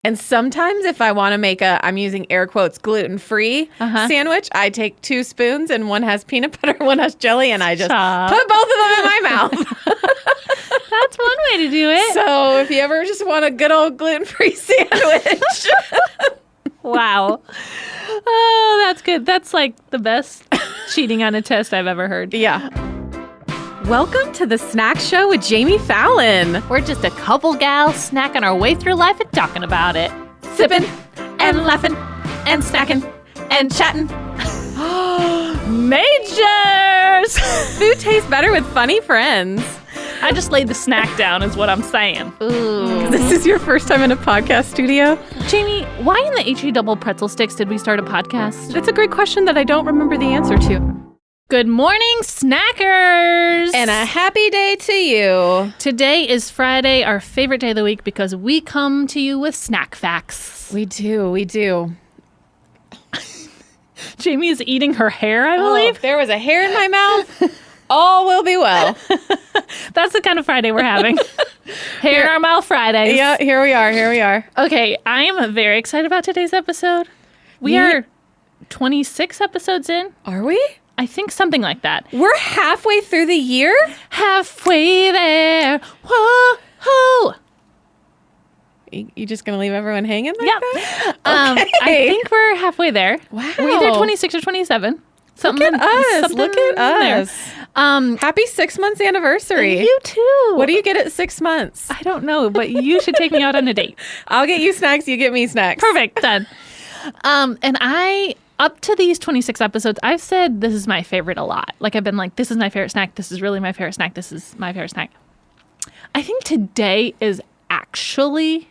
And sometimes if I want to make I'm using air quotes, gluten-free sandwich, I take 2 spoons and one has peanut butter, one has jelly, and I just put both of them in my mouth. That's one way to do it. So if you ever just want a good old gluten-free sandwich. Wow. Oh, that's good. That's like the best cheating on a test I've ever heard. Yeah. Welcome to the Snack Show with Jami Fallon. We're just a couple gals snacking our way through life and talking about it. Sipping and laughing and snacking and chatting. Majors! Food tastes better with funny friends. I just laid the snack down is what I'm saying. Ooh. This is your first time in a podcast studio? Jamie, why in the HE double pretzel sticks did we start a podcast? It's a great question that I don't remember the answer to. Good morning, snackers! And a happy day to you. Today is Friday, our favorite day of the week, because we come to you with snack facts. We do. Jamie is eating her hair, I believe. If there was a hair in my mouth, all will be well. That's the kind of Friday we're having. Hair in our mouth Fridays. Yeah, here we are. Okay, I am very excited about today's episode. We are 26 episodes in. Are we? I think something like that. We're halfway through the year? Halfway there. Whoa-ho. You just going to leave everyone hanging like that? Okay. I think we're halfway there. Wow. We're either 26 or 27. Look at us. Happy 6 months anniversary. You too. What do you get at 6 months? I don't know, but you should take me out on a date. I'll get you snacks. You get me snacks. Perfect. Done. And up to these 26 episodes, I've said this is my favorite a lot. Like I've been like, this is my favorite snack. This is really my favorite snack. This is my favorite snack. I think today is actually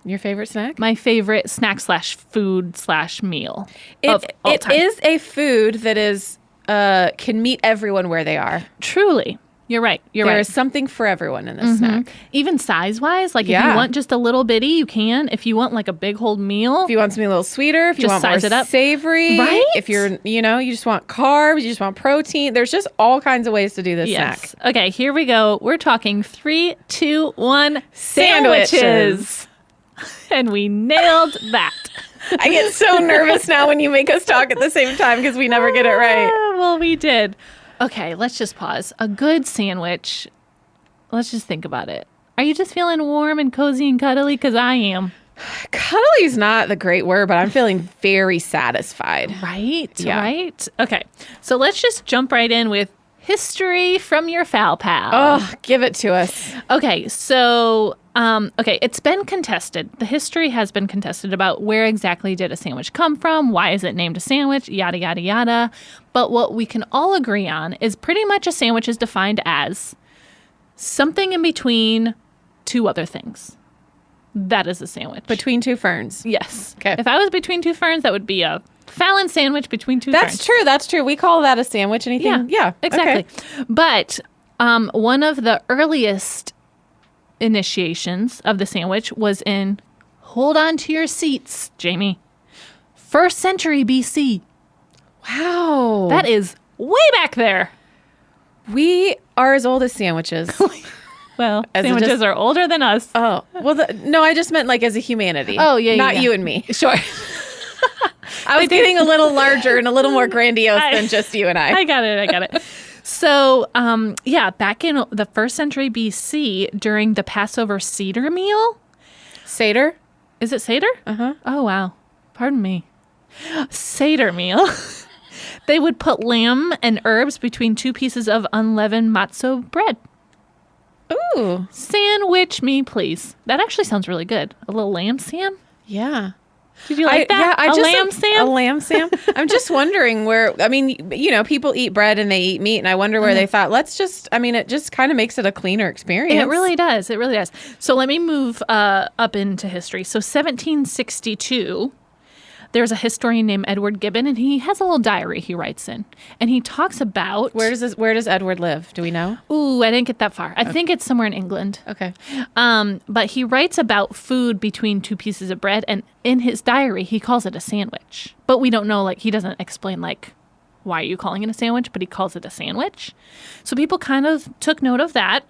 your favorite snack? My favorite snack / food / meal. It is a food that is can meet everyone where they are. Truly. You're right. There is something for everyone in this snack. Even size-wise, like if you want just a little bitty, you can. If you want like a big whole meal. If you want something a little sweeter, if you want more savory. Right? If you're, you just want carbs, you just want protein. There's just all kinds of ways to do this snack. Okay, here we go. We're talking 3, 2, 1, sandwiches. And we nailed that. I get so nervous now when you make us talk at the same time because we never get it right. Well, we did. Okay, let's just pause. A good sandwich. Let's just think about it. Are you just feeling warm and cozy and cuddly? Because I am. Cuddly's not the great word, but I'm feeling very satisfied. Right? Yeah. Right? Okay, so let's just jump right in with history from your Foul Pal. Oh, give it to us. Okay, so... it's been contested. The history has been contested about where exactly did a sandwich come from, why is it named a sandwich, yada, yada, yada. But what we can all agree on is pretty much a sandwich is defined as something in between two other things. That is a sandwich. Between two ferns. Yes. Okay. If I was between two ferns, that would be a Fallon sandwich between two ferns. That's true. We call that a sandwich. Anything? Yeah, exactly. Okay. But one of the earliest initiations of the sandwich was in, hold on to your seats, Jamie, 1st century BC. Wow. That is way back there. We are as old as sandwiches. Well, sandwiches are older than us. Oh, well, no, I just meant like as a humanity. Oh, yeah, Not you and me. Sure. I was getting a little larger and a little more grandiose than just you and I. I got it. So, back in the 1st century BC, during the Passover Seder meal. Seder? Is it Seder? Uh-huh. Oh, wow. Pardon me. Seder meal. They would put lamb and herbs between 2 pieces of unleavened matzo bread. Ooh. Sandwich me, please. That actually sounds really good. A little lamb sam? Yeah. Did you like that? Yeah, lamb sam? A lamb sam. I'm just wondering where, people eat bread and they eat meat, and I wonder where they thought, it just kind of makes it a cleaner experience. It really does. So let me move up into history. So 1762, there's a historian named Edward Gibbon, and he has a little diary he writes in. And he talks about... Where does Edward live? Do we know? Ooh, I didn't get that far. I think it's somewhere in England. Okay. But he writes about food between 2 pieces of bread, and in his diary, he calls it a sandwich. But we don't know, he doesn't explain, why are you calling it a sandwich? But he calls it a sandwich. So people kind of took note of that.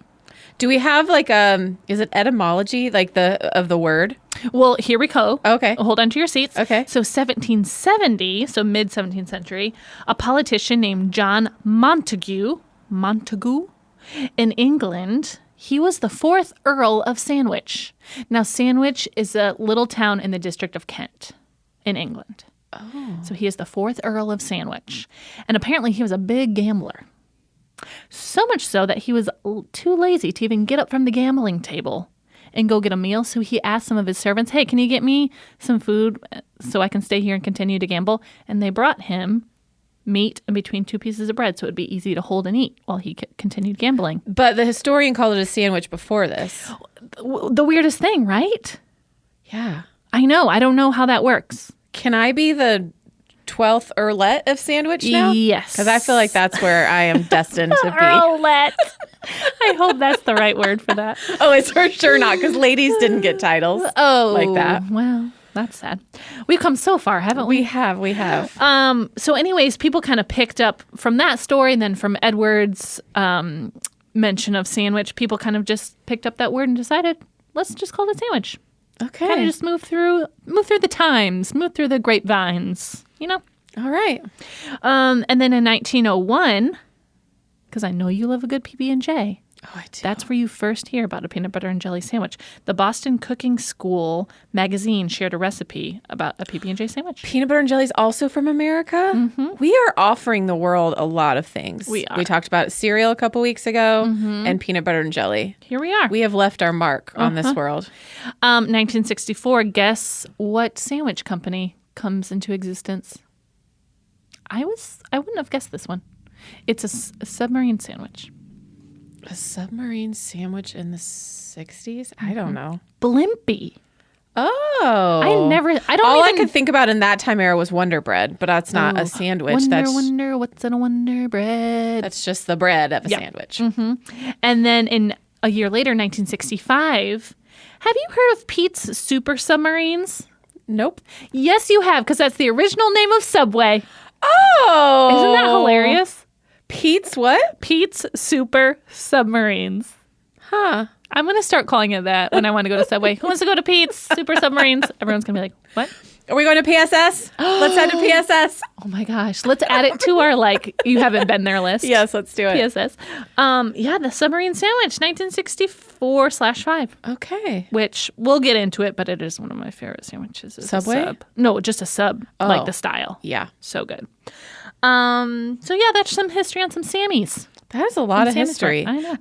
Do we have is it etymology of the word? Well, here we go. Okay. Hold on to your seats. Okay. So 1770, so mid-17th century, a politician named John Montagu in England. He was the 4th Earl of Sandwich. Now, Sandwich is a little town in the district of Kent in England. Oh. So he is the 4th Earl of Sandwich. And apparently he was a big gambler. So much so that he was too lazy to even get up from the gambling table and go get a meal. So he asked some of his servants, hey, can you get me some food so I can stay here and continue to gamble? And they brought him meat in between 2 pieces of bread so it would be easy to hold and eat while he continued gambling. But the historian called it a sandwich before this. The weirdest thing, right? Yeah. I know. I don't know how that works. Can I be the 12th Earlette of Sandwich now? Yes. Because I feel like that's where I am destined to be. Earlette. I hope that's the right word for that. Oh, it's for sure not, because ladies didn't get titles like that. Well, that's sad. We've come so far, haven't we? We have. So anyways, people kind of picked up from that story, and then from Edward's mention of sandwich, people kind of just picked up that word and decided, let's just call it a sandwich. Okay. Kind of just move through the times, move through the grapevines, you know? All right. And then in 1901, because I know you love a good PB&J. Oh, I do. That's where you first hear about a peanut butter and jelly sandwich. The Boston Cooking School magazine shared a recipe about a PB&J sandwich. Peanut butter and jelly is also from America. Mm-hmm. We are offering the world a lot of things. We are. We talked about cereal a couple weeks ago and peanut butter and jelly. Here we are. We have left our mark on this world. 1964, guess what sandwich company comes into existence? I wouldn't have guessed this one. It's a Submarine sandwich. A Submarine sandwich in the 60s? I don't know. Blimpie. Oh. All I could think about in that time era was Wonder Bread, but that's not a sandwich. Wonder, what's in a Wonder Bread? That's just the bread of a sandwich. Mm-hmm. And then in a year later, 1965, have you heard of Pete's Super Submarines? Nope. Yes, you have, because that's the original name of Subway. Oh. Isn't that hilarious? Pete's what? Pete's Super Submarines. Huh. I'm going to start calling it that when I want to go to Subway. Who wants to go to Pete's Super Submarines? Everyone's going to be like, what? Are we going to PSS? Let's head to PSS. Oh my gosh. Let's add it to our you haven't been there list. Yes, let's do it. PSS. The Submarine Sandwich, 1964/5. Okay. Which we'll get into it, but it is one of my favorite sandwiches. Subway? Sub. No, just a sub. Like the style. Yeah. So good. That's some history on some Sammies. That is a lot of history. I know.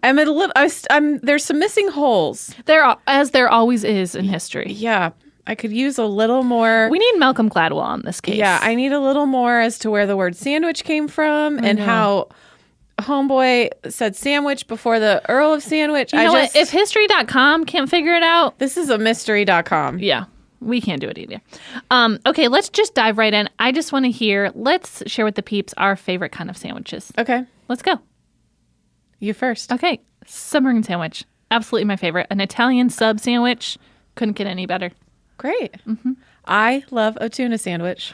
There's some missing holes. As there always is in history. Yeah. I could use a little more. We need Malcolm Gladwell on this case. Yeah, I need a little more as to where the word sandwich came from and how Homeboy said sandwich before the Earl of Sandwich. You know what? If history.com can't figure it out. This is a mystery.com. Yeah. We can't do it either. Okay, let's just dive right in. I just want to let's share with the peeps our favorite kind of sandwiches. Okay. Let's go. You first. Okay. Submarine sandwich. Absolutely my favorite. An Italian sub sandwich. Couldn't get any better. Great. Mm-hmm. I love a tuna sandwich,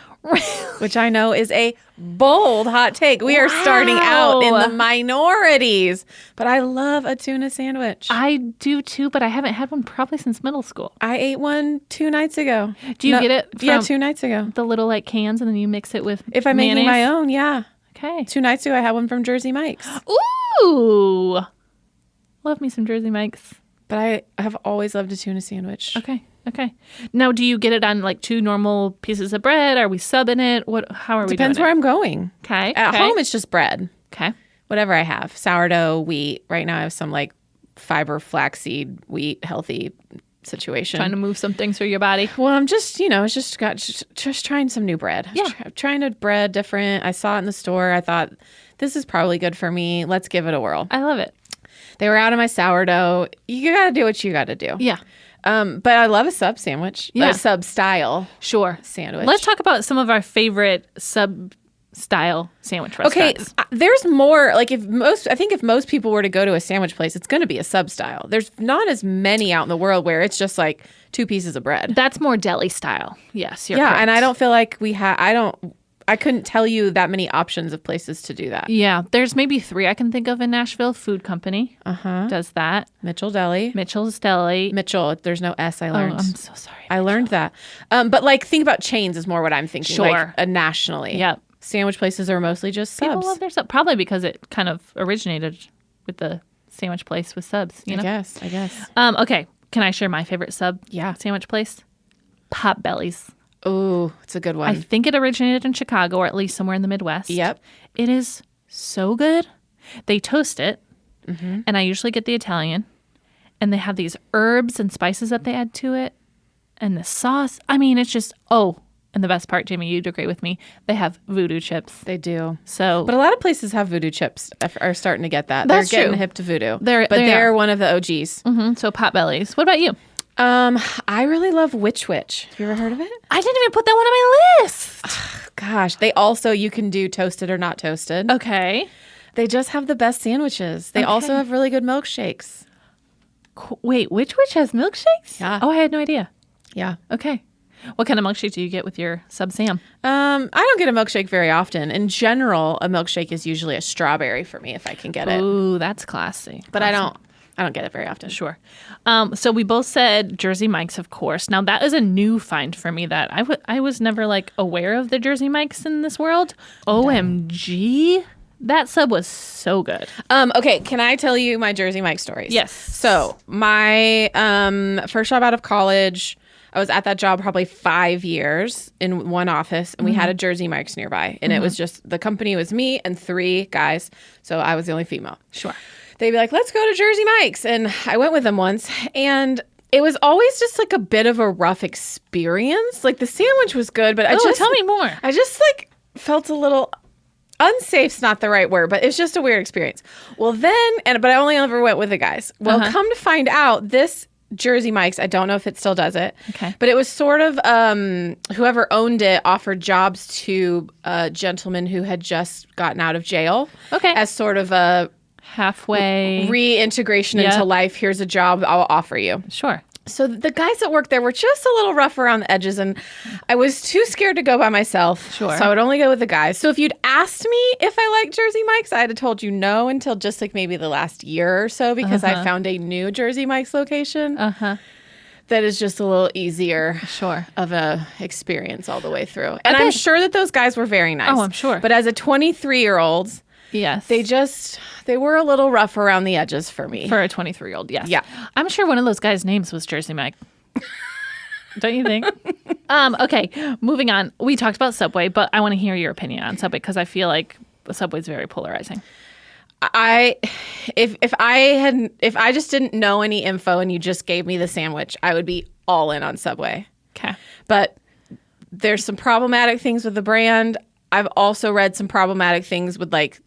which I know is a bold hot take. We are starting out in the minorities, but I love a tuna sandwich. I do too, but I haven't had one probably since middle school. I ate one 2 nights ago. Do you get it? Yeah, 2 nights ago. The little cans, and then you mix it with if I'm mayonnaise? making my own, yeah. Okay. 2 nights ago, I had one from Jersey Mike's. Ooh, love me some Jersey Mike's. But I have always loved a tuna sandwich. Okay. Now, do you get it on 2 normal pieces of bread? Are we subbing it? How are we doing it? Depends where I'm going. Okay. At home, it's just bread. Okay. Whatever I have. Sourdough, wheat. Right now, I have some fiber, flaxseed, wheat, healthy situation. Trying to move some things through your body. Well, I'm just, just trying some new bread. Yeah. Trying a bread different. I saw it in the store. I thought, this is probably good for me. Let's give it a whirl. I love it. They were out of my sourdough. You got to do what you got to do. Yeah. But I love a sub sandwich. Yeah. A sub style. Sure. Sandwich. Let's talk about some of our favorite sub style sandwich restaurants. Okay, there's more. If most people were to go to a sandwich place, it's going to be a sub style. There's not as many out in the world where it's just 2 pieces of bread. That's more deli style. Yes, you're correct. And I don't feel like I couldn't tell you that many options of places to do that. Yeah, there's maybe 3 I can think of in Nashville. Food Company does that. Mitchell Deli. Mitchell's Deli. Mitchell, there's no S, I learned. Oh, I'm so sorry. I learned that. But like, think about chains is more what I'm thinking. Sure. Like, nationally. Yep. Sandwich places are mostly just subs. People love their sub. Probably because it kind of originated with the sandwich place with subs, you know? I guess. Okay. Can I share my favorite sandwich place? Potbelly's. Oh, it's a good one. I think it originated in Chicago or at least somewhere in the Midwest. Yep. It is so good. They toast it, and I usually get the Italian, and they have these herbs and spices that they add to it, and the sauce. I mean, it's just, and the best part, Jamie, you'd agree with me, they have voodoo chips. They do. So, but a lot of places have voodoo chips are starting to get that. That's They're getting true. hip to voodoo. They're one of the OGs. So Potbelly's. What about you? I really love Witch Witch. Have you ever heard of it? I didn't even put that one on my list. Gosh, they also, you can do toasted or not toasted. Okay. They just have the best sandwiches. They also have really good milkshakes. Wait, Witch has milkshakes? Yeah. Oh, I had no idea. Yeah. Okay. What kind of milkshake do you get with your Sub Sam? I don't get a milkshake very often. In general, a milkshake is usually a strawberry for me if I can get it. Ooh, that's classy. But I don't get it very often. Sure. So we both said Jersey Mike's, of course. Now, that is a new find for me that I was never, like, aware of the Jersey Mike's in this world. OMG. That sub was so good. Okay, can I tell you my Jersey Mike stories? Yes. So my first job out of college, I was at that job probably 5 years in one office, and we had a Jersey Mike's nearby. And it was just, the company was me and 3 guys, so I was the only female. Sure. They'd be like, let's go to Jersey Mike's. And I went with them once, and it was always just like a bit of a rough experience. Like, the sandwich was good, but tell me more. I just like felt a little unsafe's not the right word, but it's just a weird experience. Well, then, but I only ever went with the guys. Well, come to find out, this Jersey Mike's, I don't know if it still does it. Okay. But it was sort of whoever owned it offered jobs to gentlemen who had just gotten out of jail. Okay. As sort of a halfway reintegration into life. Here's a job I'll offer you. Sure. So the guys that worked there were just a little rough around the edges, and I was too scared to go by myself. Sure. So I would only go with the guys. So if you'd asked me if I liked Jersey Mike's, I'd have told you no until just like maybe the last year or so, because I found a new Jersey Mike's location that is just a little easier of a experience all the way through. And I'm sure that those guys were very nice. Oh, I'm sure. But as a 23-year-old, yes, they were a little rough around the edges for me. For a 23-year-old, yes. Yeah. I'm sure one of those guys' names was Jersey Mike. Don't you think? Okay, moving on. We talked about Subway, but I want to hear your opinion on Subway because I feel like Subway is very polarizing. If I just didn't know any info and you just gave me the sandwich, I would be all in on Subway. Okay. But there's some problematic things with the brand. I've also read some problematic things with like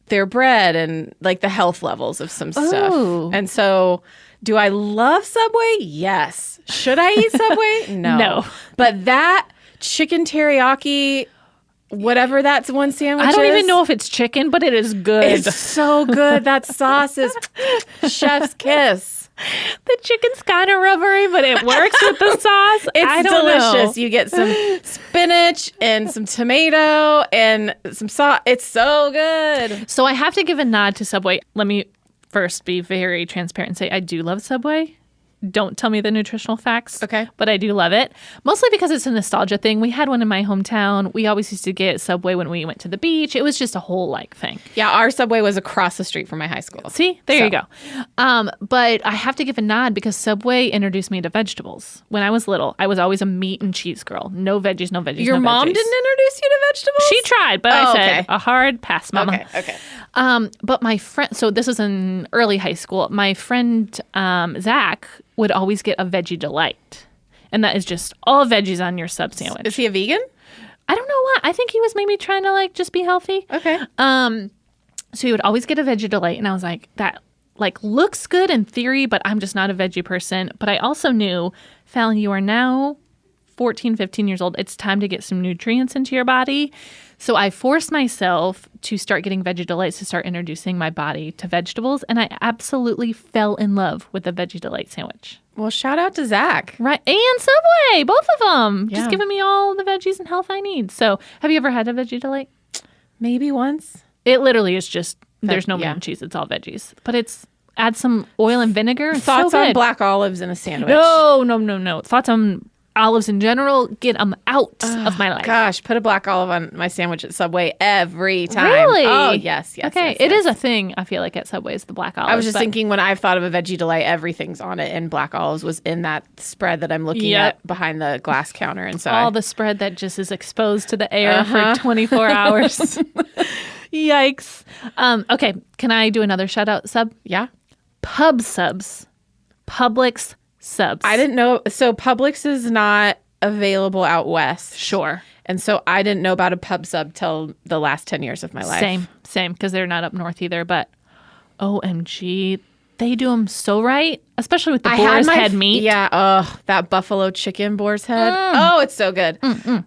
their bread and like the health levels of some stuff. And so, do I love Subway? Yes. Should I eat Subway? No. No. But that chicken teriyaki, whatever that's one sandwich I don't is, even know if it's chicken, but it is good. it's so good. That sauce is chef's kiss. The chicken's kind of rubbery, but it works with the sauce. It's delicious. You get some spinach and some tomato and some sauce. It's so good. So I have to give a nod to Subway. Let me first be very transparent and say I do love Subway. Don't tell me the nutritional facts. Okay. But I do love it. Mostly because it's a nostalgia thing. We had one in my hometown. We always used to get Subway when we went to the beach. It was just a whole like thing. Yeah, our Subway was across the street from my high school. See? There you go. But I have to give a nod because Subway introduced me to vegetables. When I was little, I was always a meat and cheese girl. No veggies, no veggies, Your no mom veggies. didn't introduce you to vegetables? She tried, but I said okay. a hard pass, mama. Okay. But my friend, so this was in early high school. My friend Zach would always get a Veggie Delight, and that is just all veggies on your sub sandwich. Is he a vegan? I don't know why. I think he was maybe trying to like just be healthy. Okay. So he would always get a Veggie Delight, and I was like, that like looks good in theory, but I'm just not a veggie person. But I also knew, Fallon, you are now 14, 15 years old. It's time to get some nutrients into your body. So I forced myself to start getting Veggie Delights, to start introducing my body to vegetables. And I absolutely fell in love with the Veggie Delight sandwich. Well, shout out to Zach. Right. And Subway, both of them. Yeah. Just giving me all the veggies and health I need. So have you ever had a Veggie Delight? Maybe once. It literally is just, there's no meat and cheese. It's all veggies. But add some oil and vinegar. It's Thoughts so on good. black olives in a sandwich? No. Thoughts on olives in general? Get them out of my life. Gosh, put a black olive on my sandwich at Subway every time. Really? Oh, yes. Okay, yes, it yes. is a thing, I feel like, at Subway's, the black olives. I was just thinking when I've thought of a Veggie Delight, everything's on it, and black olives was in that spread that I'm looking at behind the glass counter. And so all the spread that just is exposed to the air for 24 hours. Yikes. Okay, can I do another shout out sub? Yeah. Pub subs. Publix subs. I didn't know. So Publix is not available out west. Sure. And so I didn't know about a pub sub till the last 10 years of my life. Same, because they're not up north either. But OMG, they do them so right, especially with the boar's head meat. Yeah. Oh, that buffalo chicken boar's head. Oh, it's so good.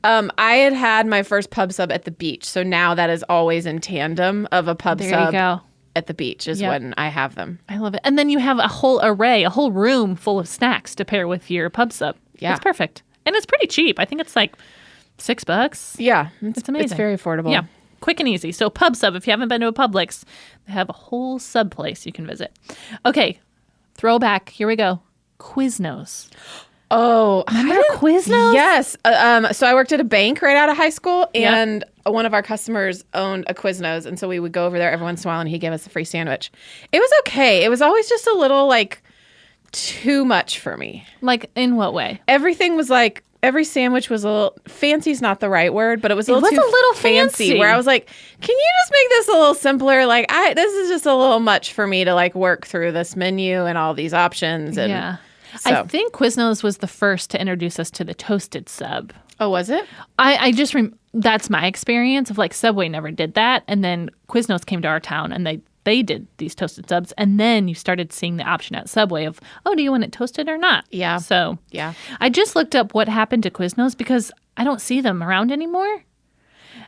I had my first pub sub at the beach. So now that is always in tandem of a pub There sub you go. at the beach is when I have them. I love it. And then you have a whole array, a whole room full of snacks to pair with your pub sub. Yeah. It's perfect. And it's pretty cheap. I think it's like $6. Yeah. It's amazing. It's very affordable. Yeah. Quick and easy. So pub sub, if you haven't been to a Publix, they have a whole sub place you can visit. Okay. Throwback. Here we go. Quiznos. Oh, Remember Quiznos? Yes. So I worked at a bank right out of high school, and one of our customers owned a Quiznos, and so we would go over there every once in a while, and he gave us a free sandwich. It was okay. It was always just a little too much for me. Like, in what way? Everything was every sandwich was a little fancy's not the right word, but it was a little too fancy. Where I was like, can you just make this a little simpler? This is just a little much for me to work through this menu and all these options. And yeah. So. I think Quiznos was the first to introduce us to the toasted sub. Oh, was it? I just that's my experience of Subway never did that, and then Quiznos came to our town and they did these toasted subs, and then you started seeing the option at Subway of, oh, do you want it toasted or not? Yeah. So yeah, I just looked up what happened to Quiznos because I don't see them around anymore.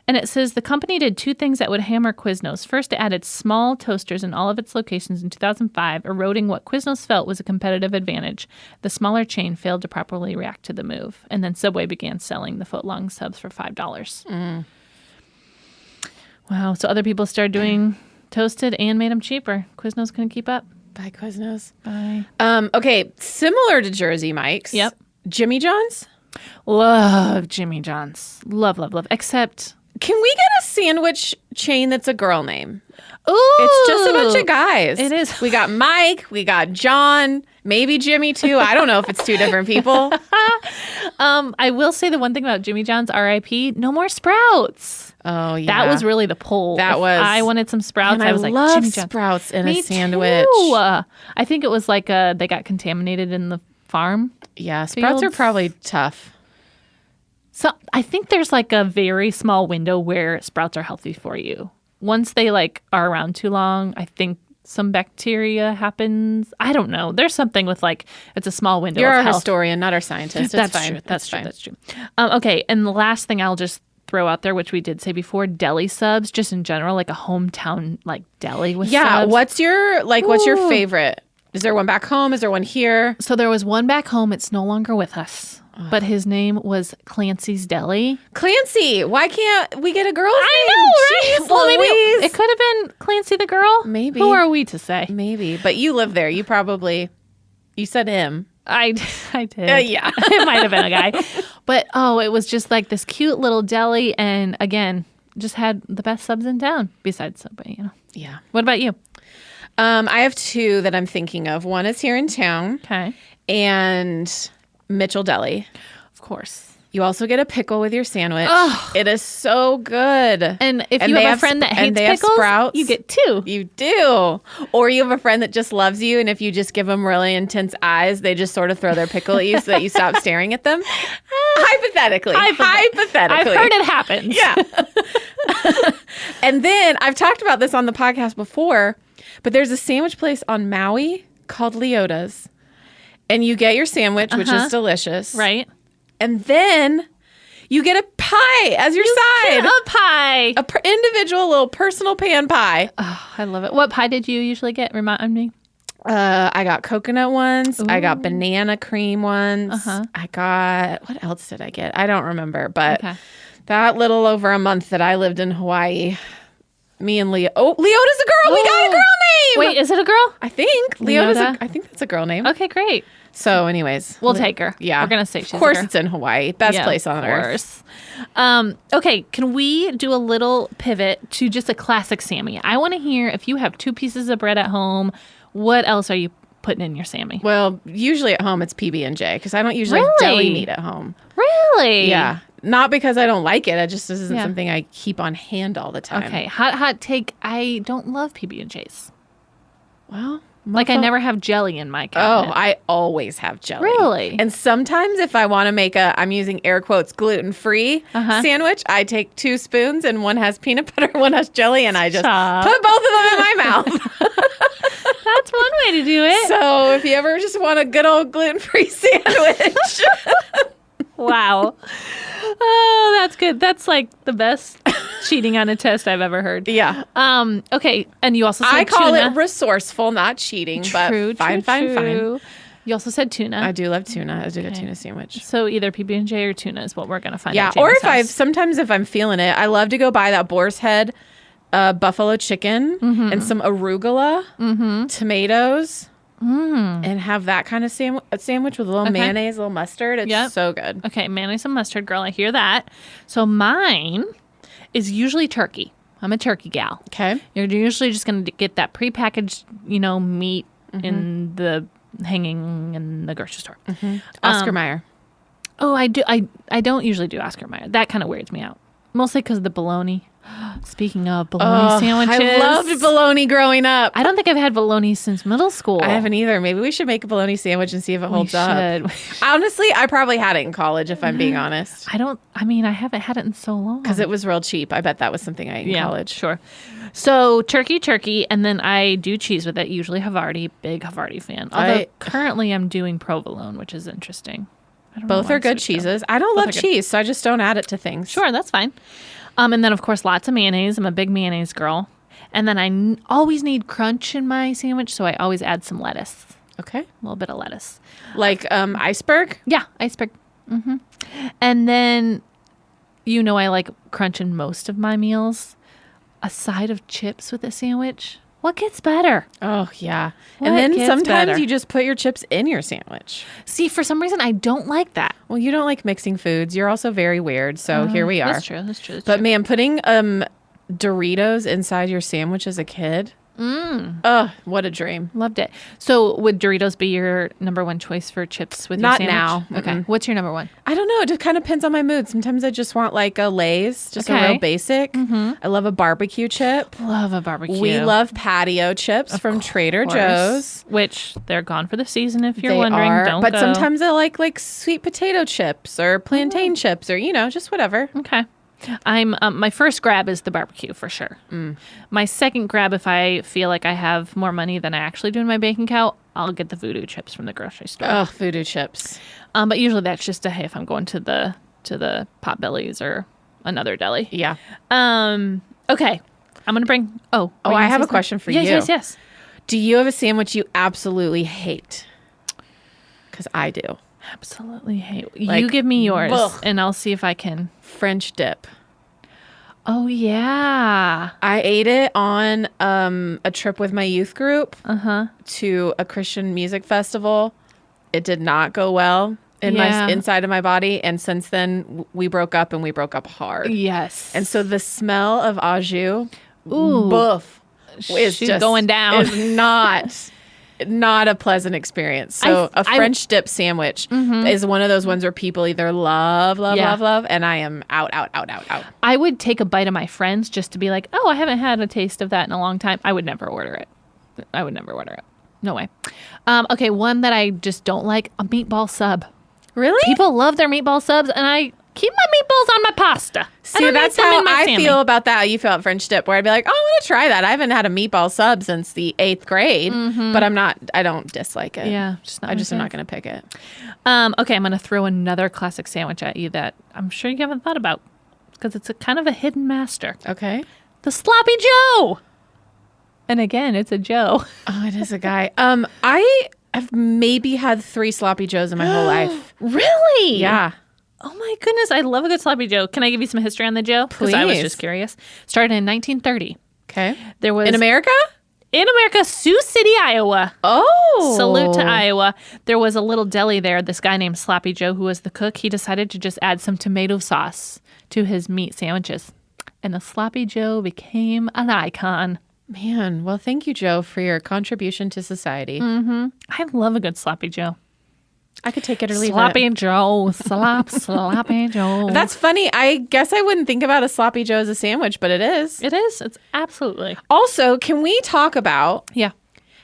And it says the company did two things that would hammer Quiznos. First, it added small toasters in all of its locations in 2005, eroding what Quiznos felt was a competitive advantage. The smaller chain failed to properly react to the move. And then Subway began selling the foot-long subs for $5. Wow. So other people started doing toasted and made them cheaper. Quiznos couldn't keep up. Bye, Quiznos. Bye. Okay, similar to Jersey Mike's. Yep. Jimmy John's. Love Jimmy John's. Love. Except... Can we get a sandwich chain that's a girl name? Ooh, it's just a bunch of guys. It is. We got Mike, we got John, maybe Jimmy too. I don't know if it's two different people. I will say the one thing about Jimmy John's, RIP, no more Sprouts. Oh, yeah. That was really the pull. That If was. I wanted some Sprouts. And I was like, love Jimmy John's. Sprouts in Me a sandwich. Too. I think it was they got contaminated in the farm. Yeah, Sprouts are fields. probably tough. So I think there's a very small window where Sprouts are healthy for you. Once they are around too long, I think some bacteria happens. I don't know. There's something with it's a small window. You're of our health. historian, not our scientist. That's It's fine. true. That's fine. true. That's true. Okay, and the last thing I'll just throw out there, which we did say before, deli subs, just in general, a hometown deli with Yeah. subs. What's your favorite? Is there one back home? Is there one here? So there was one back home. It's no longer with us. But his name was Clancy's Deli. Clancy. Why can't we get a girl's name? I know, right? Jeez Well, maybe Louise. it could have been Clancy the girl. Maybe. Who are we to say? Maybe. But you live there. You said him. I did. Yeah. It might have been a guy. But, it was just this cute little deli. And again, just had the best subs in town besides Subway, Yeah. What about you? I have two that I'm thinking of. One is here in town. Okay. And Mitchell Deli. Of course. You also get a pickle with your sandwich. Ugh. It is so good. And if you they have a friend that hates they have pickles, Sprouts. you get two. You do. Or you have a friend that just loves you, and if you just give them really intense eyes, they just sort of throw their pickle at you so that you stop staring at them. Hypothetically. I've heard it happens. Yeah. And then, I've talked about this on the podcast before, but there's a sandwich place on Maui called Leota's. And you get your sandwich, which is delicious. Right. And then you get a pie as your side. Get a pie. Individual little personal pan pie. Oh, I love it. What pie did you usually get? Remind me. I got coconut ones. I got Ooh. banana cream ones. I got, what else did I get? I don't remember, but that little over a month that I lived in Hawaii, me and Leo. Oh, Leota's a girl. We got a girl name. Wait, is it a girl? I think Leota? I think that's a girl name. Okay, great. So, anyways, We'll take her. Yeah, we're gonna say she's of course a girl. it's in Hawaii, best place on earth. Okay, can we do a little pivot to just a classic Sammy? I want to hear if you have 2 pieces of bread at home. What else are you putting in your Sammy? Well, usually at home it's PB&J because I don't usually have deli meat at home. Really? Yeah. Not because I don't like it. It just isn't something I keep on hand all the time. Okay. Hot take. I don't love PB&Js. Well, like I never have jelly in my cabinet. Oh, I always have jelly. Really? And sometimes if I want to make I'm using air quotes, gluten-free sandwich, I take 2 spoons and one has peanut butter, one has jelly, and I just put both of them in my mouth. That's one way to do it. So if you ever just want a good old gluten-free sandwich. Wow. Oh, that's good. That's like the best cheating on a test I've ever heard. Yeah. Okay. And you also said I call tuna. it resourceful, not cheating, but fine. You also said tuna. I do love tuna. I do a tuna sandwich. So either PB&J or tuna is what we're going to find out. Yeah. Or sometimes if I'm feeling it, I love to go buy that boar's head buffalo chicken and some arugula, tomatoes. And have that kind of sandwich with a little mayonnaise, a little mustard. It's so good. Okay, mayonnaise and mustard, girl. I hear that. So mine is usually turkey. I'm a turkey gal. Okay. You're usually just going to get that prepackaged, meat in the hanging in the grocery store. Oscar Mayer. Oh, I do. I don't usually do Oscar Mayer. That kind of weirds me out. Mostly because of the bologna. Speaking of bologna sandwiches. I loved bologna growing up. I don't think I've had bologna since middle school. I haven't either. Maybe we should make a bologna sandwich and see if it holds up. Honestly, I probably had it in college, if I'm being honest. I haven't had it in so long. Because it was real cheap. I bet that was something I ate in college. Sure. So turkey, and then I do cheese with it. Usually Havarti, big Havarti fan. Although currently I'm doing provolone, which is interesting. Both are good cheeses. I don't love cheese, so I just don't add it to things. Sure, that's fine. And then, of course, lots of mayonnaise. I'm a big mayonnaise girl. And then I always need crunch in my sandwich, so I always add some lettuce. Okay. A little bit of lettuce. Like iceberg? Yeah, iceberg. And then, I like crunch in most of my meals. A side of chips with a sandwich. What gets better? Oh, yeah. And then sometimes you just put your chips in your sandwich. See, for some reason, I don't like that. Well, you don't like mixing foods. You're also very weird. So here we are. That's true. But man, putting Doritos inside your sandwich as a kid. Oh, what a dream. Loved it. So would Doritos be your number one choice for chips with your sandwich? Not now. Okay. What's your number one? I don't know. It just kind of depends on my mood. Sometimes I just want like a Lay's, just a real basic. I love a barbecue chip. Love a barbecue. We love patio chips from Trader Joe's. Which they're gone for the season if you're wondering. Don't but go. Sometimes I like sweet potato chips or plantain chips or, just whatever. Okay. I'm my first grab is the barbecue for sure. My second grab, if I feel like I have more money than I actually do in my bank account, I'll get the voodoo chips from the grocery store. Oh, voodoo chips. But usually that's just if I'm going to the Potbelly's or another deli. Yeah. Okay. I'm gonna bring. I have a question for you. Yes. Do you have a sandwich you absolutely hate? Because I do. Absolutely hate. You give me yours, and I'll see if I can. French dip. Oh yeah, I ate it on a trip with my youth group to a Christian music festival. It did not go well in my inside of my body, and since then we broke up, and we broke up hard. Yes, and so the smell of au jus, is just going down. Is not a pleasant experience. So a French dip sandwich is one of those ones where people either love, and I am out. I would take a bite of my friends just to be like, oh, I haven't had a taste of that in a long time. I would never order it. No way. Okay, one that I just don't like, a meatball sub. Really? People love their meatball subs, and I keep my meatballs on my pasta. See, that's how I feel about that. You feel about French dip, where I'd be like, oh, I want to try that. I haven't had a meatball sub since the 8th grade, but I don't dislike it. Yeah. I'm not going to pick it. Okay, I'm going to throw another classic sandwich at you that I'm sure you haven't thought about because it's kind of a hidden master. Okay. The Sloppy Joe. And again, it's a Joe. Oh, it is a guy. I have maybe had 3 sloppy joes in my whole life. Really? Yeah. Oh my goodness, I love a good sloppy Joe. Can I give you some history on the Joe? Because I was just curious. Started in 1930. Okay. There was in America? In America, Sioux City, Iowa. Oh. Salute to Iowa. There was a little deli there. This guy named Sloppy Joe, who was the cook, he decided to just add some tomato sauce to his meat sandwiches. And the Sloppy Joe became an icon. Man, well, thank you, Joe, for your contribution to society. Mm-hmm. I love a good Sloppy Joe. I could take it or leave Sloppy it. Joe. Sloppy Joe. That's funny. I guess I wouldn't think about a Sloppy Joe as a sandwich, but it is. It is. It's absolutely. Also, can we talk about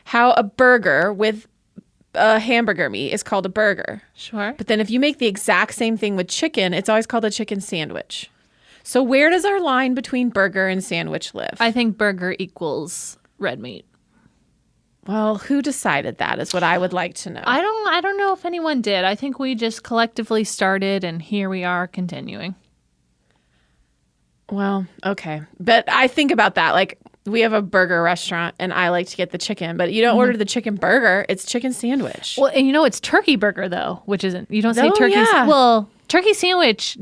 how a burger with a hamburger meat is called a burger? Sure. But then if you make the exact same thing with chicken, it's always called a chicken sandwich. So where does our line between burger and sandwich live? I think burger equals red meat. Well, who decided that is what I would like to know. I don't know if anyone did. I think we just collectively started and here we are continuing. Well, okay. But I think about that. Like, we have a burger restaurant and I like to get the chicken, but you don't order the chicken burger. It's chicken sandwich. Well, and it's turkey burger though, which isn't, you don't say turkey. Yeah. Well, turkey sandwich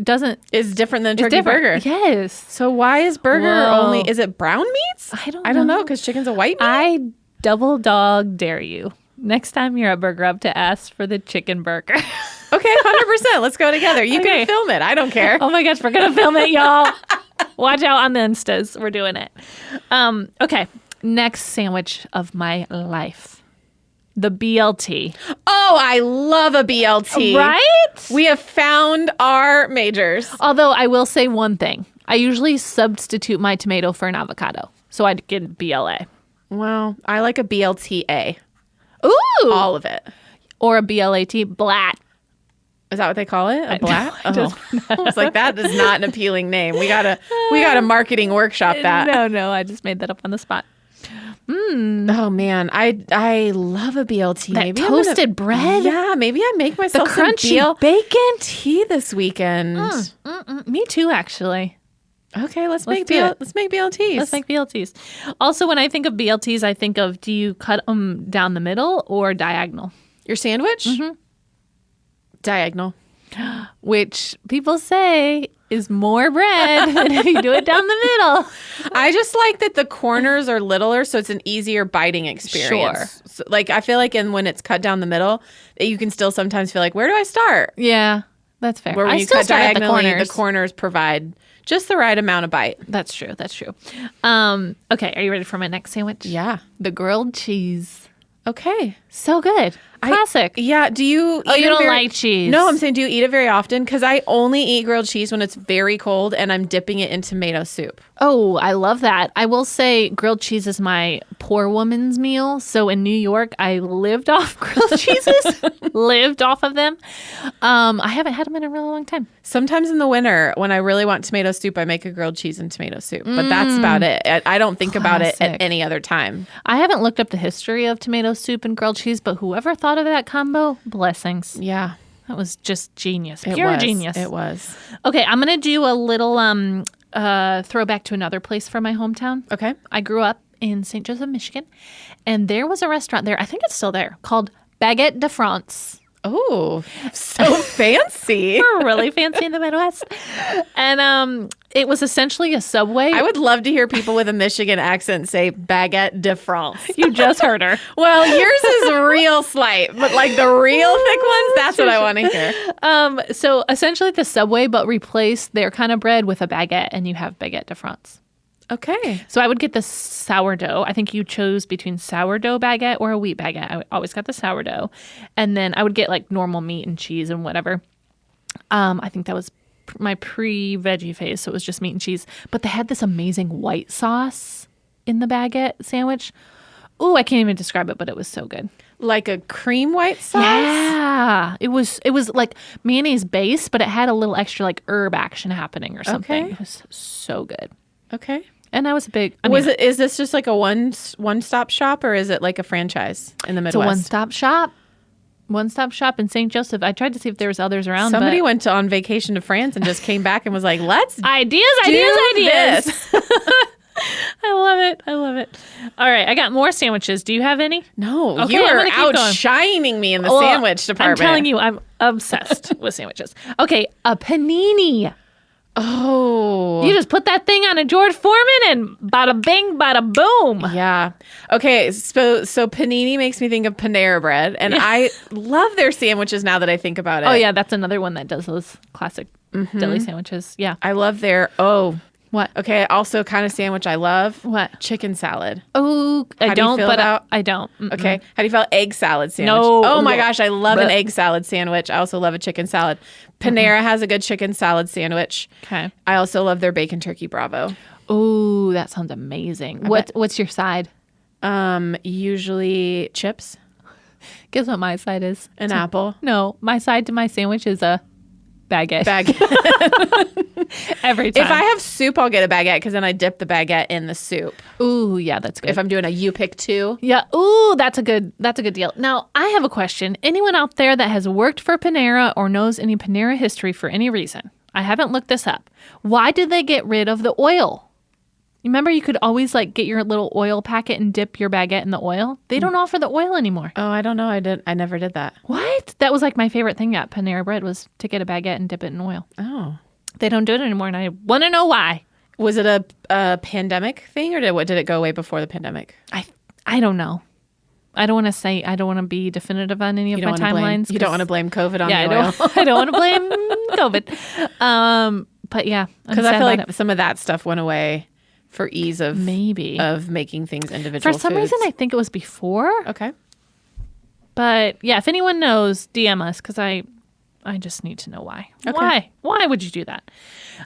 is different than turkey burger. Yes. So why is burger only, is it brown meats? I don't know because chicken's a white meat. I double dog dare you. Next time you're at Burger Up to ask for the chicken burger. Okay, 100%. Let's go together. You can film it. I don't care. Oh my gosh, we're going to film it, y'all. Watch out on the Instas. We're doing it. Okay, next sandwich of my life. The BLT. Oh, I love a BLT. Right? We have found our majors. Although I will say one thing. I usually substitute my tomato for an avocado. So I'd get BLA. Well, I like a BLTA. Ooh. All of it. Or a BLAT, blat. Is that what they call it? A blat? Oh. I was like, that is not an appealing name. We gotta marketing workshop that. No, I just made that up on the spot. Oh man, I love a BLT. That maybe toasted bread. Yeah, maybe I make myself the crunchy some bacon tea this weekend. Me too, actually. Okay, let's make BLTs. Let's make BLTs. Also, when I think of BLTs, I think of, do you cut them down the middle or diagonal? Your sandwich? Mm-hmm. Diagonal. Which people say is more bread than if you do it down the middle. I just like that the corners are littler, so it's an easier biting experience. Sure. So, like, I feel like when it's cut down the middle, you can still sometimes feel like, where do I start? Yeah, that's fair. Where when you cut diagonally, the corners provide just the right amount of bite. That's true. Okay, are you ready for my next sandwich? Yeah. The grilled cheese. Okay. So good. Classic. Do you eat you don't like cheese? No, I'm saying, do you eat it very often? Because I only eat grilled cheese when it's very cold and I'm dipping it in tomato soup. Oh, I love that. I will say grilled cheese is my poor woman's meal. So in New York, I lived off grilled cheeses. Lived off of them. I haven't had them in a really long time. Sometimes in the winter, when I really want tomato soup, I make a grilled cheese and tomato soup. But that's about it. I don't think about it at any other time. I haven't looked up the history of tomato soup and grilled cheese, but whoever thought of that combo, blessings. Yeah. That was just genius. Pure genius. It was. Okay, I'm going to do a little throwback to another place from my hometown. Okay. I grew up in St. Joseph, Michigan, and there was a restaurant there, I think it's still there, called Baguette de France. Oh, so fancy. We're really fancy in the Midwest. And it was essentially a Subway. I would love to hear people with a Michigan accent say Baguette de France. You just heard her. Well, yours is real slight, but like the real thick ones, that's what I want to hear. So essentially the Subway, but replace their kind of bread with a baguette, and you have Baguette de France. Okay. So I would get the sourdough. I think you chose between sourdough baguette or a wheat baguette. I always got the sourdough. And then I would get like normal meat and cheese and whatever. I think that was my pre-veggie phase, so it was just meat and cheese. But they had this amazing white sauce in the baguette sandwich. Ooh, I can't even describe it, but it was so good. Like a cream white sauce? Yeah. It was like mayonnaise base, but it had a little extra like herb action happening or something. Okay. It was so good. Okay. And I was a big... Is this just like a one-stop shop, or is it like a franchise in the Midwest? It's a one-stop shop. One-stop shop in St. Joseph. I tried to see if there was others around. Somebody went on vacation to France and just came back and was like, let's ideas. I love it. I love it. All right, I got more sandwiches. Do you have any? No, Okay, you I'm are gonna keep going. outshining me in the sandwich department. I'm telling you, I'm obsessed with sandwiches. Okay, a panini. Oh. You just put that thing on a George Foreman and bada bing, bada boom. Yeah. Okay, so panini makes me think of Panera Bread, and I love their sandwiches now that I think about it. Oh, yeah, that's another one that does those classic deli sandwiches. Yeah. I love their, What? okay, also kind of sandwich I love. What? Chicken salad. Oh, I don't, feel but about- I don't. Mm-mm. Okay. How do you feel egg salad sandwich? No. Oh my gosh, I love an Blech. egg salad sandwich. I also love a chicken salad. Panera has a good chicken salad sandwich. Okay. I also love their bacon turkey Bravo. Oh, that sounds amazing. What's your side? Usually chips, Guess what my side is? an apple, No, my side to my sandwich is a baguette. Every time. If I have soup, I'll get a baguette because then I dip the baguette in the soup. Ooh, yeah, that's good. If I'm doing a you pick two. Yeah. Ooh, that's a good deal. Now, I have a question. Anyone out there that has worked for Panera or knows any Panera history for any reason? I haven't looked this up. Why did they get rid of the oil? You remember you could always like get your little oil packet and dip your baguette in the oil? They don't offer the oil anymore. Oh, I don't know. I never did that. What? That was like my favorite thing at Panera Bread was to get a baguette and dip it in oil. Oh. They don't do it anymore, and I want to know why. Was it a pandemic thing, or did it go away before the pandemic? I don't know. I don't want to say. I don't want to be definitive on any of my timelines. You don't want to blame COVID on Yeah, the oil? I don't want to blame COVID. But yeah, Because I feel like some of that stuff went away for ease of making things individual. For some foods. reason, I think it was before. Okay. But yeah, if anyone knows, DM us because I just need to know why. Okay. Why would you do that?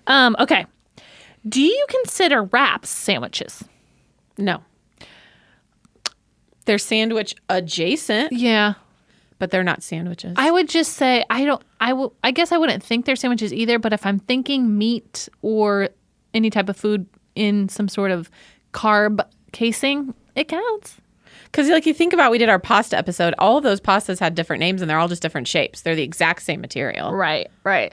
Okay. Do you consider wraps sandwiches? No. They're sandwich adjacent, Yeah. but they're not sandwiches. I would just say I guess I wouldn't think they're sandwiches either, but if I'm thinking meat or any type of food in some sort of carb casing, it counts. Because like you think about, we did our pasta episode. All of those pastas had different names, and they're all just different shapes. They're the exact same material. Right. I'm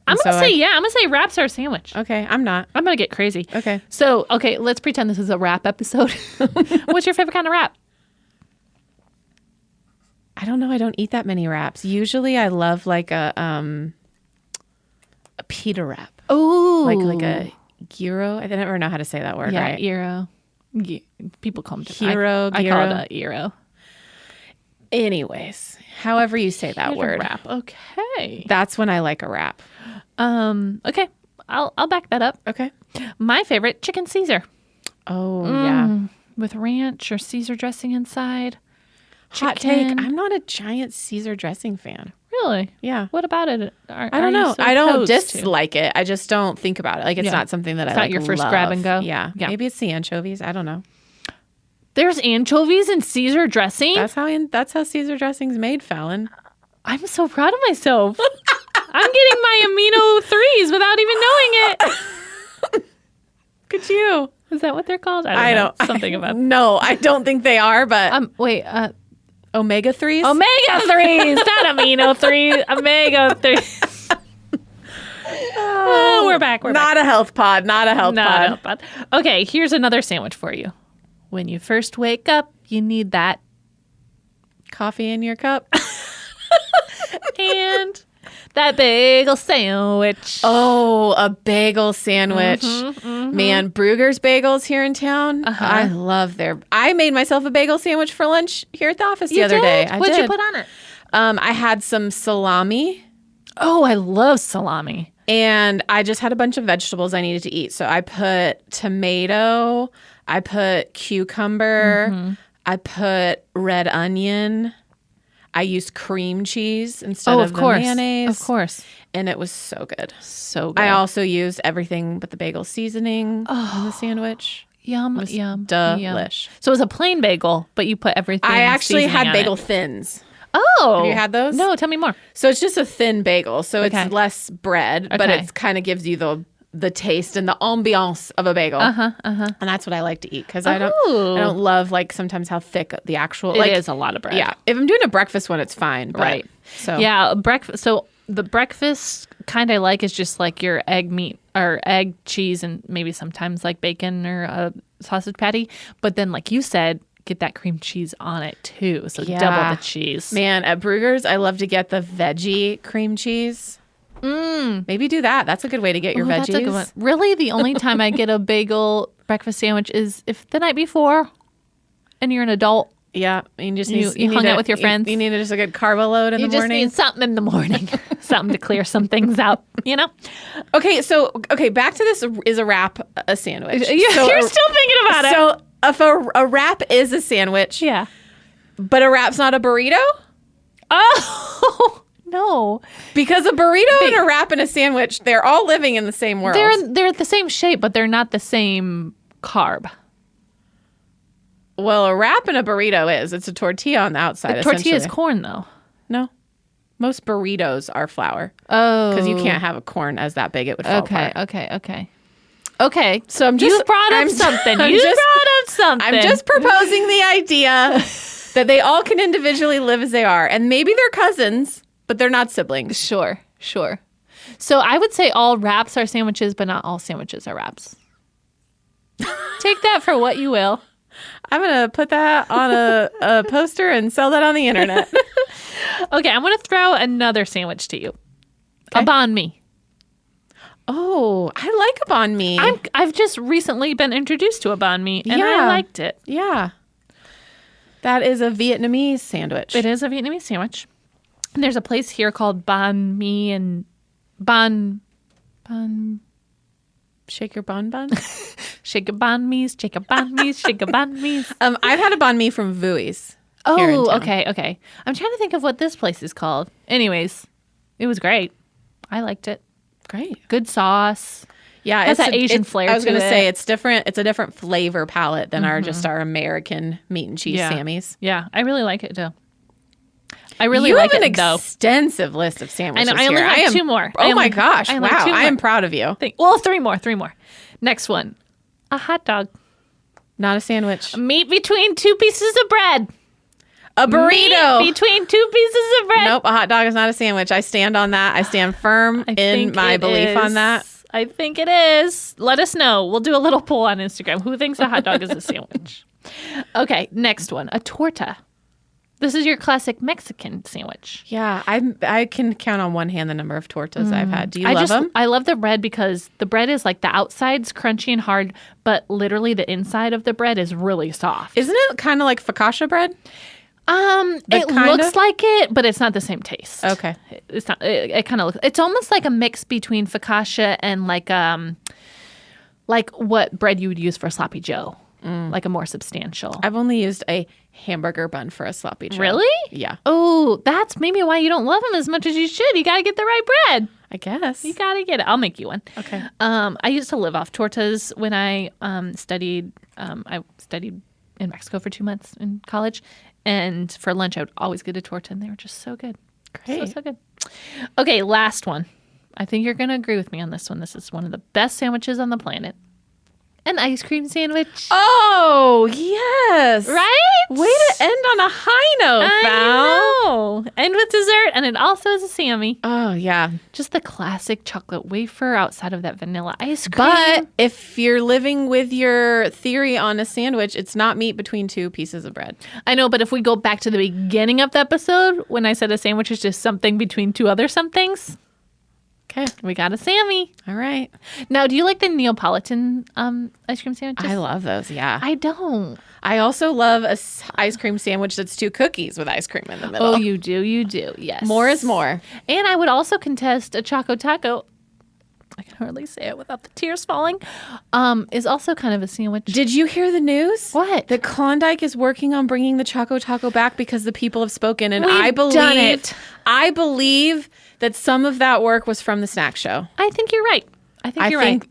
And gonna so say I'm gonna say wraps are a sandwich. Okay, I'm not. I'm gonna get crazy. Okay. So let's pretend this is a wrap episode. What's your favorite kind of wrap? I don't know. I don't eat that many wraps. Usually, I love like a pita wrap. Oh, Like a gyro. I never know how to say that word. yeah, right? gyro. People call them Gyro, I call gyro. it a gyro. Anyways, however you say that word. Wrap. Okay. That's when I like a wrap. Okay. I'll back that up. Okay. My favorite, chicken Caesar. Oh yeah. With ranch or Caesar dressing inside. Hot take. Chicken. I'm not a giant Caesar dressing fan. Really? Yeah. What about it? I don't know. I don't dislike it. I just don't think about it. Like it's not something that It's I not like your first love. grab and go? Yeah. Yeah. Maybe it's the anchovies. I don't know. There's anchovies in Caesar dressing? That's how Caesar dressing's made, Fallon. I'm so proud of myself. I'm getting my amino 3s without even knowing it. Look at you. Is that what they're called? I don't know. Something about No, I don't think they are, but wait, omega 3s? omega 3s, not amino 3s, omega 3s. Oh, we're back. Not a health pod. Not a health pod. But okay, here's another sandwich for you. When you first wake up, you need that Coffee in your cup. and that bagel sandwich. Oh, a bagel sandwich. Man, Brugger's Bagels here in town. I love I made myself a bagel sandwich for lunch here at the office the other day. What'd you put on it? I had some salami. Oh, I love salami. And I just had a bunch of vegetables I needed to eat. So I put tomato, I put cucumber, I put red onion. I used cream cheese instead of the mayonnaise. Of course. And it was so good. So good. I also used everything but the bagel seasoning on the sandwich. Yum, It was yum. delish. So it was a plain bagel, but you put everything. I actually seasoning had on bagel it. thins. Oh. Have you had those? No, tell me more. So it's just a thin bagel. So Okay. it's less bread, but Okay. it kind of gives you the taste and the ambiance of a bagel. And that's what I like to eat because I don't love like sometimes how thick the actual It is a lot of bread. Yeah, if I'm doing a breakfast one, it's fine. But, Right. So Yeah, breakfast. So the breakfast kind I like is just like your egg meat or egg, cheese, and maybe sometimes like bacon or a sausage patty. But then, like you said, get that cream cheese on it too. So double the cheese. Man, at Brugger's, I love to get the veggie cream cheese. Maybe do that. That's a good way to get your veggies. That's a good one. Really, the only time I get a bagel breakfast sandwich is if the night before and you're an adult. Yeah, you just you hung out with your friends. You need just a good carbo load in the morning. You just need something in the morning, something to clear some things out. Okay, back to this is a wrap a sandwich. You're still thinking about it. So if a wrap is a sandwich, yeah, but a wrap's not a burrito. Oh. No, because a burrito and a wrap and a sandwich, they're all living in the same world. They're the same shape, but they're not the same carb. Well, a wrap and a burrito is. It's a tortilla on the outside. A tortilla is corn, though. No. Most burritos are flour. Oh. Because you can't have a corn as that big. It would fall apart. Okay. So you brought up something. I'm just proposing the idea that they all can individually live as they are. And maybe they're cousins. But they're not siblings. Sure. So I would say all wraps are sandwiches, but not all sandwiches are wraps. Take that for what you will. I'm going to put that on a poster and sell that on the internet. Okay, I'm going to throw another sandwich to you. Okay. A banh mi. Oh, I like a banh mi. I've just recently been introduced to a banh mi, and I liked it. Yeah. That is a Vietnamese sandwich. It is a Vietnamese sandwich. And there's a place here called Banh Mi and Banh. Shake your bun. Shake a banh mi's, shake a banh mi's, shake a banh mi's. I've had a banh mi from Vui's. Oh, okay. I'm trying to think of what this place is called. Anyways, it was great. I liked it. Great. Good sauce. Yeah, it has that Asian flair. I was going to say it's different. It's a different flavor palette than our American meat and cheese Sammys. Yeah, I really like it too. I really like it, though. You have an extensive list of sandwiches. I only have two more. Oh my gosh! Wow, I am proud of you. Three more. Next one, a hot dog. Not a sandwich. Meat between two pieces of bread. A burrito. Meat between two pieces of bread. Nope, a hot dog is not a sandwich. I stand on that. I stand firm in my belief on that. I think it is. Let us know. We'll do a little poll on Instagram. Who thinks a hot dog is a sandwich? Okay, next one, a torta. This is your classic Mexican sandwich. Yeah, I can count on one hand the number of tortas I've had. Do you love them? I love the bread because the bread is like the outside's crunchy and hard, but literally the inside of the bread is really soft. Isn't it kind of like focaccia bread? It looks like it, but it's not the same taste. Okay, it's not. It kind of looks. It's almost like a mix between focaccia and like what bread you would use for sloppy joe. Like a more substantial. I've only used a hamburger bun for a sloppy joe. Really? Yeah. Oh, that's maybe why you don't love them as much as you should. You got to get the right bread. I guess. You got to get it. I'll make you one. Okay. I used to live off tortas when I studied. I studied in Mexico for 2 months in college. And for lunch, I would always get a torta, and they were just so good. Great. So good. Okay, last one. I think you're going to agree with me on this one. This is one of the best sandwiches on the planet. An ice cream sandwich. Oh, yes. Right? Way to end on a high note, Val. I know. And with dessert, and it also is a Sammy. Oh, yeah. Just the classic chocolate wafer outside of that vanilla ice cream. But if you're living with your theory on a sandwich, it's not meat between two pieces of bread. I know, but if we go back to the beginning of the episode, when I said a sandwich is just something between two other somethings, okay, we got a Sammy. All right. Now, do you like the Neapolitan ice cream sandwiches? I love those, yeah. I don't. I also love a ice cream sandwich that's 2 cookies with ice cream in the middle. Oh, you do, yes. More is more. And I would also contest a Choco Taco. I can hardly say it without the tears falling. Is also kind of a sandwich. Did you hear the news? What? That Klondike is working on bringing the Choco Taco back because the people have spoken, and We've done it. I believe that some of that work was from the snack show. I think you're right. I think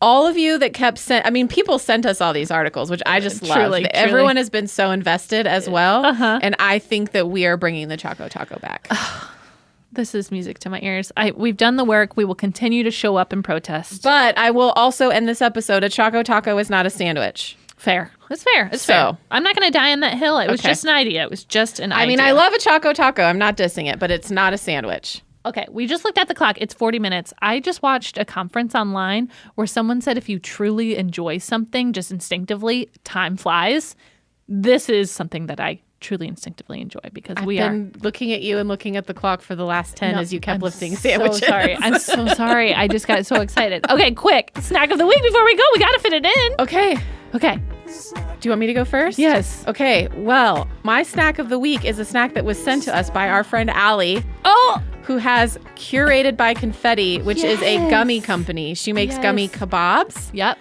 all of you that kept people sent us all these articles, which I just love. Truly. Everyone has been so invested as well, and I think that we are bringing the Choco Taco back. This is music to my ears. We've done the work. We will continue to show up and protest. But I will also end this episode. A Choco Taco is not a sandwich. Fair. It's fair. It's fair. I'm not going to die on that hill. It was just an idea. It was just an idea. I mean, I love a Choco Taco. I'm not dissing it, but it's not a sandwich. Okay, we just looked at the clock. It's 40 minutes. I just watched a conference online where someone said if you truly enjoy something just instinctively, time flies. This is something that I truly instinctively enjoy because I've been looking at you and looking at the clock for the last 10 as you kept lifting sandwiches. So sorry. I'm so sorry. I just got so excited. Okay, quick. Snack of the week before we go. We got to fit it in. Okay. Do you want me to go first? Yes. Okay. Well, my snack of the week is a snack that was sent to us by our friend Allie. Oh! Who has Curated by Confetti, which is a gummy company. She makes gummy kebabs. Yep.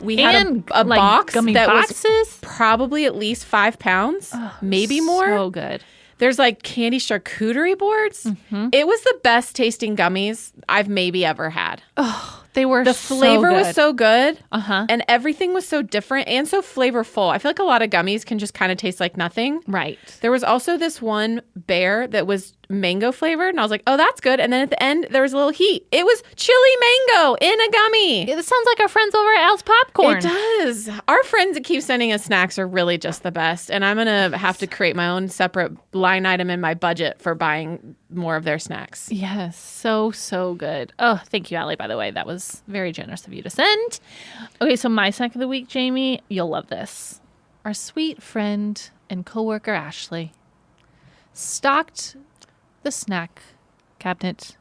We had a like box gummy that boxes? was probably at least 5 pounds, maybe more. So good. There's like candy charcuterie boards. Mm-hmm. It was the best tasting gummies I've maybe ever had. Oh, they were the flavor was so good. Uh-huh. And everything was so different and so flavorful. I feel like a lot of gummies can just kind of taste like nothing. Right. There was also this one bear that was mango flavored, and I was like, oh, that's good. And then at the end, there was a little heat. It was chili mango in a gummy. It sounds like our friends over at Al's Popcorn. It does. Our friends that keep sending us snacks are really just the best. And I'm going to have to create my own separate line item in my budget for buying more of their snacks. Yes. So good. Oh, thank you, Allie, by the way. That was very generous of you to send. Okay, so my snack of the week, Jamie, you'll love this. Our sweet friend and coworker, Ashley, stocked the snack cabinet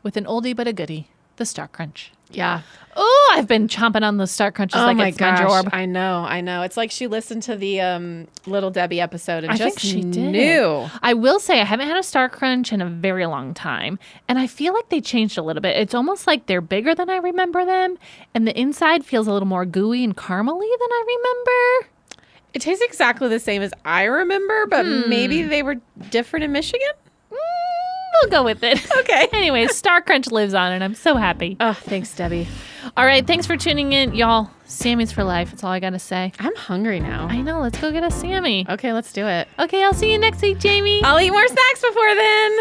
with an oldie but a goodie, the Star Crunch. Yeah. Oh, I've been chomping on the Star Crunches like it's my drawer. I know. It's like she listened to the Little Debbie episode and I just think she did. knew. I will say I haven't had a Star Crunch in a very long time, and I feel like they changed a little bit. It's almost like they're bigger than I remember them, and the inside feels a little more gooey and caramely than I remember. It tastes exactly the same as I remember, but maybe they were different in Michigan? We'll go with it. Okay. Anyways, Star Crunch lives on, and I'm so happy. Oh, thanks, Debbie. All right, thanks for tuning in, y'all. Sammy's for life. That's all I got to say. I'm hungry now. I know. Let's go get a Sammy. Okay, let's do it. Okay, I'll see you next week, Jamie. I'll eat more snacks before then.